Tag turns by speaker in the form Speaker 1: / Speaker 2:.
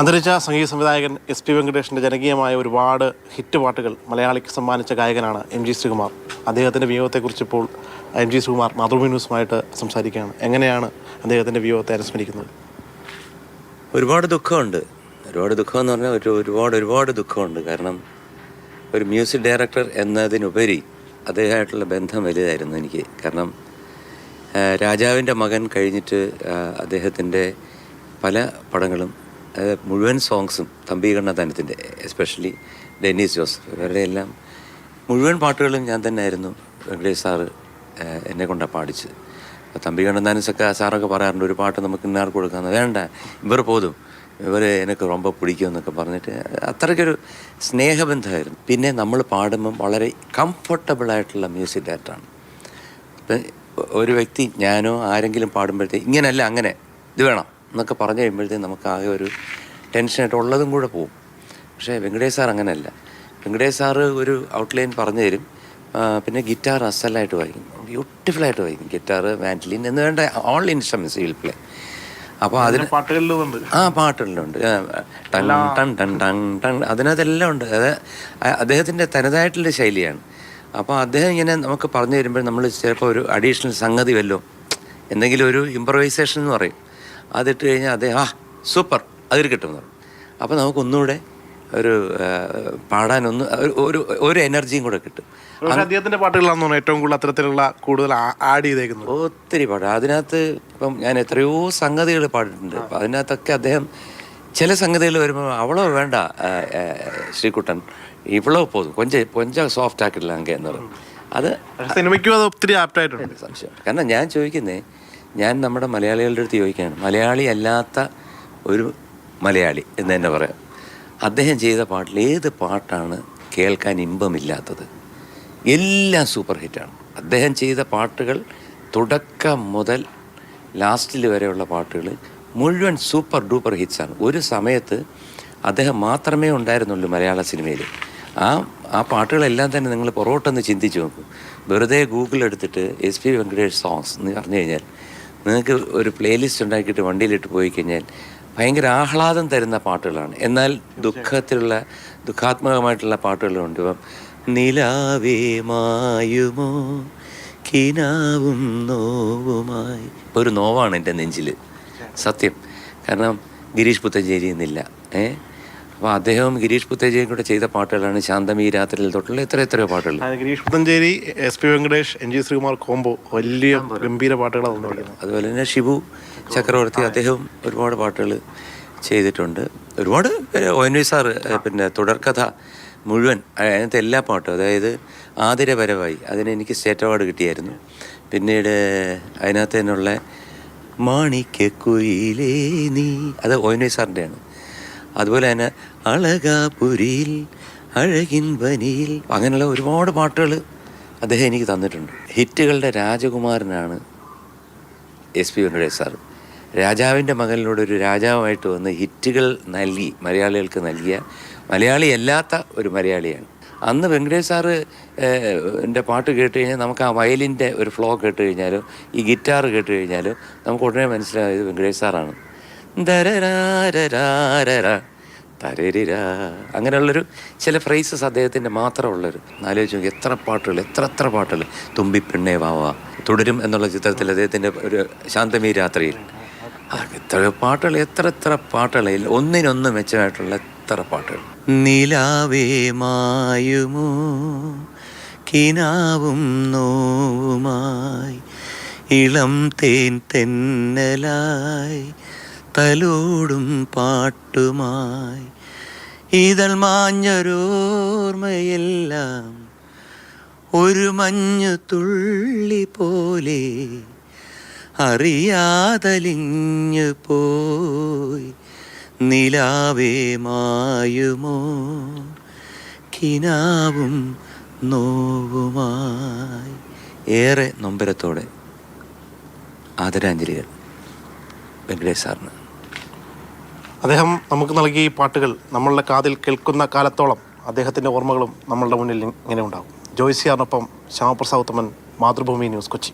Speaker 1: അന്തരിച്ച സംഗീത സംവിധായകൻ SP വെങ്കടേഷിൻ്റെ ജനകീയമായ ഒരുപാട് ഹിറ്റ് പാട്ടുകൾ മലയാളിക്ക് സമ്മാനിച്ച ഗായകനാണ് MG ശ്രീകുമാർ. അദ്ദേഹത്തിൻ്റെ വിയോഗത്തെക്കുറിച്ച് ഇപ്പോൾ MG ശ്രീകുമാർ മാതൃഭൂമി ന്യൂസുമായിട്ട് സംസാരിക്കുകയാണ്. എങ്ങനെയാണ് അദ്ദേഹത്തിൻ്റെ വിയോഗത്തെ അനുസ്മരിക്കുന്നത്?
Speaker 2: ഒരുപാട് ദുഃഖമുണ്ട്. ദുഃഖമെന്ന് പറഞ്ഞാൽ ഒരുപാട് ദുഃഖമുണ്ട്. കാരണം ഒരു മ്യൂസിക് ഡയറക്ടർ എന്നതിനുപരി അദ്ദേഹമായിട്ടുള്ള ബന്ധം വലുതായിരുന്നു എനിക്ക്. കാരണം രാജാവിൻ്റെ മകൻ കഴിഞ്ഞിട്ട് അദ്ദേഹത്തിൻ്റെ പല പടങ്ങളും മുഴുവൻ സോങ്സും തമ്പി കണ്ണന്താനത്തിൻ്റെ, എസ്പെഷ്യലി ഡെന്നീസ് ജോസഫ്, ഇവരുടെ എല്ലാം മുഴുവൻ പാട്ടുകളും ഞാൻ തന്നെ ആയിരുന്നു വെങ്കടേഷ് സാറ് എന്നെ കൊണ്ടാണ് പാടിച്ചത്. അപ്പോൾ തമ്പി കണ്ണന്താനസൊക്കെ സാറൊക്കെ പറയാറുണ്ട്, ഒരു പാട്ട് നമുക്ക് ഇന്നാർക്ക് കൊടുക്കാമെന്ന്. വേണ്ട, ഇവർ പോതും, ഇവർ എനിക്ക് ரொம்ப പിടിക്കുമെന്നൊക്കെ പറഞ്ഞിട്ട് അത്രയ്ക്കൊരു സ്നേഹബന്ധമായിരുന്നു. പിന്നെ നമ്മൾ പാടുമ്പം വളരെ കംഫർട്ടബിളായിട്ടുള്ള മ്യൂസിക് ഡയറക്ടറാണ്. ഇപ്പം ഒരു വ്യക്തി, ഞാനോ ആരെങ്കിലും പാടുമ്പോഴത്തേക്ക് ഇങ്ങനെയല്ല, അങ്ങനെ ഇത് വേണം എന്നൊക്കെ പറഞ്ഞു കഴിയുമ്പോഴത്തേക്കും നമുക്ക് ആകെ ഒരു ടെൻഷനായിട്ട് ഉള്ളതും കൂടെ പോവും. പക്ഷേ വെങ്കടേഷ് സാർ അങ്ങനെയല്ല. വെങ്കടേഷ് സാറ് ഒരു ഔട്ട്ലൈൻ പറഞ്ഞു തരും. പിന്നെ ഗിറ്റാർ അസലായിട്ട് വായിക്കും, ബ്യൂട്ടിഫുള്ളായിട്ട് വായിക്കും. ഗിറ്റാർ, മാൻഡലിൻ എന്ന് വേണ്ട ഓൾ ഇൻസ്ട്രുമെൻറ്റ്സ് വിൽ പ്ലേ. അപ്പോൾ അതിന് പാട്ടുകളിലുണ്ട്, ടൺ ടൺ ടൺ ടൺ ടൺ, അതിനകത്തെല്ലാം ഉണ്ട്. അത് അദ്ദേഹത്തിൻ്റെ തനതായിട്ടുള്ള ശൈലിയാണ്. അപ്പോൾ അദ്ദേഹം ഇങ്ങനെ നമുക്ക് പറഞ്ഞു തരുമ്പോൾ നമ്മൾ ചിലപ്പോൾ ഒരു അഡീഷണൽ സംഗതി വല്ലോ, എന്തെങ്കിലും ഒരു ഇംപ്രവൈസേഷൻ എന്ന് പറയും, അതിട്ട് കഴിഞ്ഞാൽ അദ്ദേഹം സൂപ്പർ, അതിൽ കിട്ടുമെന്ന് പറയും. അപ്പോൾ നമുക്കൊന്നുകൂടെ ഒരു പാടാനൊന്ന് ഒരു എനർജിയും കൂടെ കിട്ടും.
Speaker 1: അദ്ദേഹത്തിൻ്റെ പാട്ടുകളാണെന്ന് തോന്നുന്നു ഏറ്റവും കൂടുതൽ കൂടുതൽ ആഡ് ചെയ്തേക്കുന്നത്.
Speaker 2: ഒത്തിരി പാട്ട് അതിനകത്ത്. ഇപ്പം ഞാൻ എത്രയോ സംഗതികൾ പാടിയിട്ടുണ്ട്. അപ്പം അതിനകത്തൊക്കെ അദ്ദേഹം ചില സംഗതികൾ വരുമ്പോൾ അവളോ വേണ്ട ശ്രീകുട്ടൻ, ഇവളോ പോതും, കൊഞ്ചം സോഫ്റ്റ് ആക്കിയിട്ടില്ല അങ്ങ് എന്ന് പറയും. അത്
Speaker 1: സിനിമയ്ക്കും അത് ഒത്തിരി ആപ്റ്റായിട്ടുണ്ട്
Speaker 2: സംശയം. കാരണം ഞാൻ ചോദിക്കുന്നേ, ഞാൻ നമ്മുടെ മലയാളികളുടെ അടുത്ത് ചോദിക്കുകയാണ്, മലയാളി അല്ലാത്ത ഒരു മലയാളി എന്ന് തന്നെ പറയാം, അദ്ദേഹം ചെയ്ത പാട്ടിൽ ഏത് പാട്ടാണ് കേൾക്കാൻ ഇമ്പമില്ലാത്തത്? എല്ലാം സൂപ്പർ ഹിറ്റാണ്. അദ്ദേഹം ചെയ്ത പാട്ടുകൾ തുടക്കം മുതൽ ലാസ്റ്റിൽ വരെയുള്ള പാട്ടുകൾ മുഴുവൻ സൂപ്പർ ഡൂപ്പർ ഹിറ്റ്സാണ്. ഒരു സമയത്ത് അദ്ദേഹം മാത്രമേ ഉണ്ടായിരുന്നുള്ളൂ മലയാള സിനിമയിൽ. ആ പാട്ടുകളെല്ലാം തന്നെ നിങ്ങൾ പുറകോട്ടൊന്ന് ചിന്തിച്ച് നോക്കും. വെറുതെ ഗൂഗിൾ എടുത്തിട്ട് SP വെങ്കടേഷ് സോങ്സ് എന്ന് പറഞ്ഞു കഴിഞ്ഞാൽ നിങ്ങൾക്ക് ഒരു പ്ലേലിസ്റ്റ് ഉണ്ടാക്കിയിട്ട് വണ്ടിയിലിട്ട് പോയി കഴിഞ്ഞാൽ ഭയങ്കര ആഹ്ലാദം തരുന്ന പാട്ടുകളാണ്. എന്നാൽ ദുഃഖാത്മകമായിട്ടുള്ള പാട്ടുകളുണ്ട്. ഇപ്പം നിലാവേ മായുമോ കിനാവും നോവുമായി, ഒരു നോവാണ് എൻ്റെ നെഞ്ചിൽ സത്യം. കാരണം ഗിരീഷ് പുത്തഞ്ചേരി എന്നില്ല. അപ്പോൾ അദ്ദേഹവും ഗിരീഷ് പുത്തഞ്ചേരിയും കൂടെ ചെയ്ത പാട്ടുകളാണ് ശാന്തമീ രാത്രിയിൽ തൊട്ടുള്ള എത്രയോ പാട്ടുകൾ.
Speaker 1: Gireesh Puthenchery, SP Venkatesh, MG Sreekumar combo വലിയ ഗംഭീര പാട്ടുകളാണ്.
Speaker 2: അതുപോലെ തന്നെ ഷിബു ചക്രവർത്തി, അദ്ദേഹവും ഒരുപാട് പാട്ടുകൾ ചെയ്തിട്ടുണ്ട്. ഒരുപാട് ONV സാറ് പിന്നെ തുടർക്കഥ മുഴുവൻ അതിനകത്തെ എല്ലാ പാട്ടും, അതായത് ആതിരപരമായി, അതിനെനിക്ക് സ്റ്റേറ്റ് അവാർഡ് കിട്ടിയായിരുന്നു. പിന്നീട് അതിനകത്ത് തന്നെയുള്ള മാണിക്കുയിലേ നീ, അത് ONV സാറിൻ്റെയാണ്. അതുപോലെ തന്നെ അളകാപുരിയിൽ അഴകിൻ വനിയിൽ, അങ്ങനെയുള്ള ഒരുപാട് പാട്ടുകൾ അദ്ദേഹം എനിക്ക് തന്നിട്ടുണ്ട്. ഹിറ്റുകളുടെ രാജകുമാരനാണ് SP വെങ്കടേഷ് സാർ. രാജാവിൻ്റെ മകനിലൂടെ ഒരു രാജാവായിട്ട് വന്ന് ഹിറ്റുകൾ നൽകി മലയാളികൾക്ക് നൽകിയ മലയാളി അല്ലാത്ത ഒരു മലയാളിയാണ്. അന്ന് വെങ്കടേഷ് സാറ് എൻ്റെ പാട്ട് കേട്ട് കഴിഞ്ഞാൽ നമുക്ക് ആ വയലിൻ്റെ ഒരു ഫ്ലോ കേട്ട് കഴിഞ്ഞാലോ ഈ ഗിറ്റാർ കേട്ട് കഴിഞ്ഞാലോ നമുക്ക് ഉടനെ മനസ്സിലായത് വെങ്കടേഷ് സാറാണ്. തരരിരാ, അങ്ങനെയുള്ളൊരു ചില ഫ്രേസസ് അദ്ദേഹത്തിൻ്റെ മാത്രമുള്ളൊരു. ആലോചിച്ച് നോക്കി എത്ര പാട്ടുകൾ. തുമ്പിപ്പെണ്ണേ വാവ, തുടരും എന്നുള്ള ചിത്രത്തിൽ അദ്ദേഹത്തിൻ്റെ ഒരു ശാന്തമീ രാത്രിയിൽ, എത്ര പാട്ടുകൾ, ഒന്നിനൊന്ന് മെച്ചമായിട്ടുള്ള എത്ര പാട്ടുകൾ. നിലാവേ മായുമോ കിനാവും നോവുമായി, ഇളം തേൻ തെന്നലായി തലോടും പാട്ടുമായി, ഇതൾ മാഞ്ഞൊരോർമ്മയെല്ലാം ഒരു മഞ്ഞു തുള്ളി പോലെ അറിയാതലിഞ്ഞു പോയി, നിലാവേ മായുമോ കിനാവും നോവുമായി. ഏറെ നൊമ്പരത്തോടെ ആദരാഞ്ജലികൾ വെങ്കടേഷ് സാറിന്.
Speaker 1: അദ്ദേഹം നമുക്ക് നൽകിയ ഈ പാട്ടുകൾ നമ്മളുടെ കാതിൽ കേൾക്കുന്ന കാലത്തോളം അദ്ദേഹത്തിൻ്റെ ഓർമ്മകളും നമ്മളുടെ മുന്നിൽ ഇങ്ങനെ ഉണ്ടാകും. ജോയ്സിയാറിനൊപ്പം ശ്യാമപ്രസാദ് ഉത്തമൻ, മാതൃഭൂമി ന്യൂസ്, കൊച്ചി.